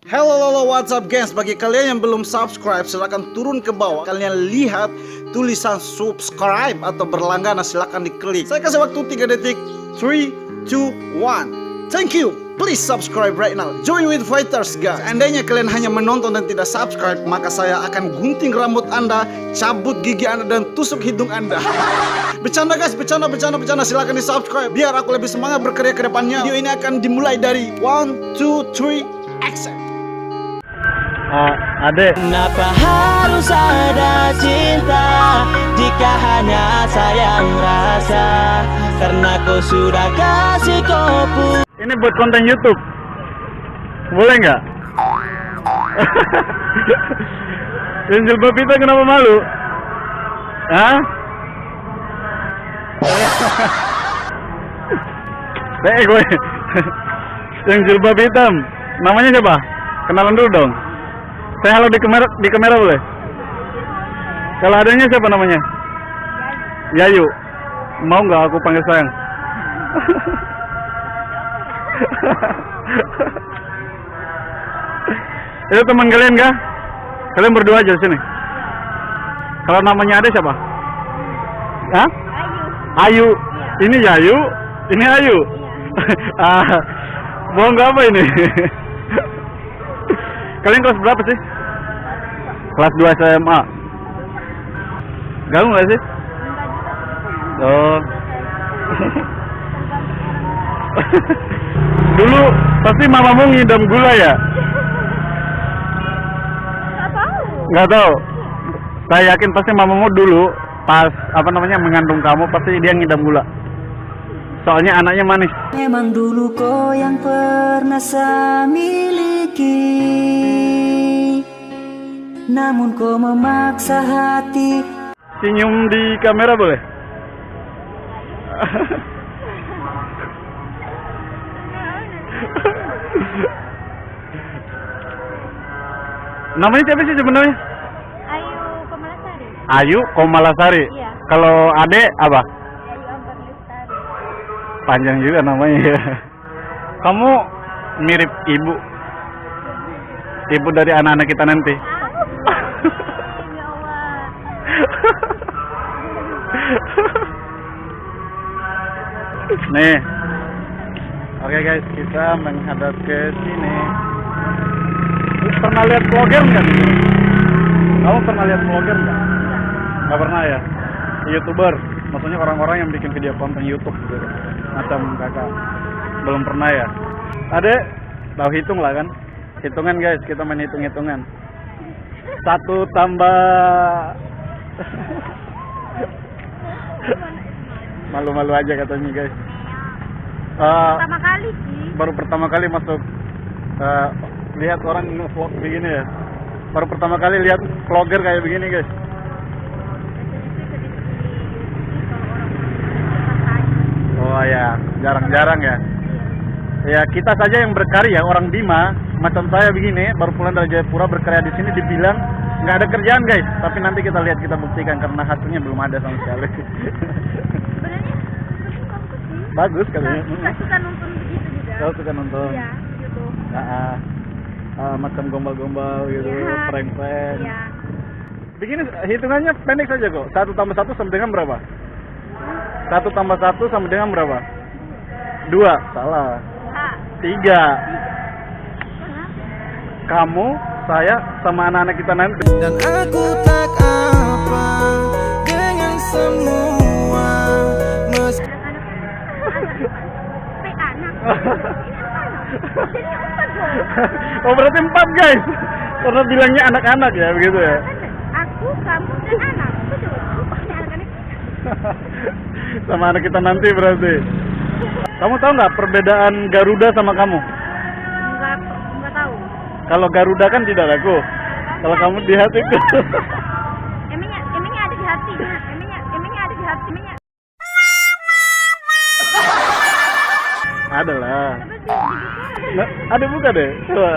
Halo, what's up guys? Bagi kalian yang belum subscribe, silahkan turun ke bawah. Kalian lihat tulisan subscribe atau berlangganan, silahkan diklik. Saya kasih waktu 3 detik. 3, 2, 1. Thank you. Please subscribe right now. Join with fighters guys. Seandainya kalian hanya menonton dan tidak subscribe, maka saya akan gunting rambut Anda, cabut gigi Anda, dan tusuk hidung Anda. Bercanda guys, bercanda. Silahkan di subscribe biar aku lebih semangat berkarya ke depannya. Video ini akan dimulai dari 1, 2, 3, action. Adek, Kenapa harus ada cinta jika hanya sayang rasa? Karena kau sudah kasih kopu. ini buat konten YouTube, boleh nggak? Yang jilbab itu kenapa malu? Hah? Gue. Yang jilbab hitam, namanya siapa? Kenalan dulu dong. Saya halo di kamera boleh? Kalau adanya siapa namanya? Yayu. Mau nggak aku panggil sayang? Itu teman kalian kah? Kalian berdua aja sini. Kalau namanya ada siapa? Hah? Ayu. Ini Yayu, ini Ayu. Bohong nggak apa ini? Kalian kelas berapa sih? Kelas 2 SMA. Gabung nggak sih? Oh. Dulu pasti mamamu ngidam gula ya? Nggak tahu. Saya yakin pasti mamamu dulu pas mengandung kamu pasti dia ngidam gula. Soalnya anaknya manis. Emang dulu kau yang pernah saya miliki, namun kau memaksa hati. Senyum di kamera boleh? Namanya siapa sih sebenarnya? Ayu Komalasari. Ayu Komalasari. Iya. Kalau adek apa? Ayu Ambar Lestari. Panjang juga namanya ya. Kamu mirip ibu. Ibu dari anak-anak kita nanti. Ya Allah. Nih. Oke guys, kita menghadap ke sini. Pernah lihat vlogger nggak? Kamu pernah lihat vlogger nggak? Nggak pernah ya? YouTuber, maksudnya orang-orang yang bikin video konten YouTube gitu. Macam kakak. Belum pernah ya? Adek, tahu hitung lah kan? Hitungan guys, kita main hitung-hitungan. 1 tambah malu-malu aja katanya guys. Pertama kali sih. Baru pertama kali masuk lihat orang vlog begini ya. Baru pertama kali lihat vlogger kayak begini guys. Oh ya, jarang-jarang ya. Ya kita saja yang berkarya, orang Bima macam saya begini baru pulang dari Jayapura berkarya di sini dibilang nggak ada kerjaan guys. Tapi nanti kita lihat, kita buktikan karena hasilnya belum ada sama sekali. Sebenarnya suka sih. Bagus katanya. Suka nonton begitu juga. Kau suka nonton? Iya, YouTube. Macam gombal-gombal gitu, Iya. prank-prank. Iya. Begini hitungannya pendek saja kok. 1 tambah 1 sama dengan berapa? 1 tambah 1 sama dengan berapa? 2. Salah. 3. Kamu, saya, sama anak-anak kita nanti. Dan aku tak apa dengan semua meski Anak. Jadi 4 dong. Oh berarti 4 guys. Karena bilangnya anak-anak ya begitu ya. Aku, kamu, dan anak. Betul. Ini anak-anak. Sama anak kita nanti berarti. Kamu tahu nggak perbedaan Garuda sama kamu? Enggak tahu. Kalau Garuda kan di dadaku. Kalau kamu di hatiku. Emangnya ada di hati. Emangnya ada di hati. Ada lah. Nah, ada buka deh. Coba.